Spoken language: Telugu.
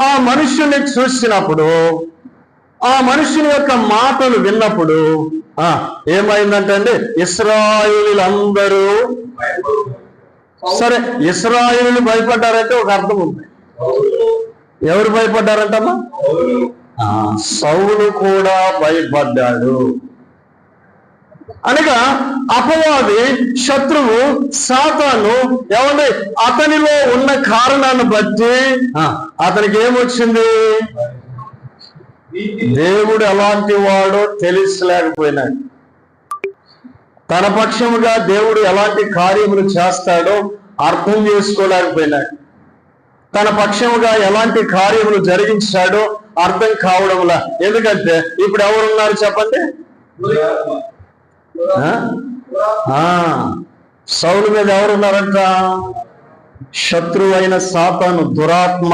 ఆ మనుష్యుని చూసినప్పుడు, ఆ మనుష్యుని యొక్క మాటలు విన్నప్పుడు ఏమైందంటే ఇశ్రాయేలీయులందరూ, సరే ఇశ్రాయేలీయులు భయపడ్డారంటే ఒక అర్థం ఉంది. ఎవరు భయపడ్డారంటమ్మా? సౌలు కూడా భయపడ్డాడు. అనగా అపవాది, శత్రువు, సాతాను ఏమండి అతనిలో ఉన్న కారణాన్ని బట్టి అతనికి ఏమొచ్చింది? దేవుడు ఎలాంటి వాడో తెలిసలేకపోయినాడు. తన పక్షముగా దేవుడు ఎలాంటి కార్యములు చేస్తాడో అర్థం చేసుకోలేకపోయినాడు. తన పక్షముగా ఎలాంటి కార్యములు జరిగించాడో అర్థం కావడంలా. ఎందుకంటే ఇప్పుడు ఎవరున్నారు చెప్పండి? సౌలు మీద ఎవరున్నారంట? శత్రువు అయిన సాతాను, దురాత్మ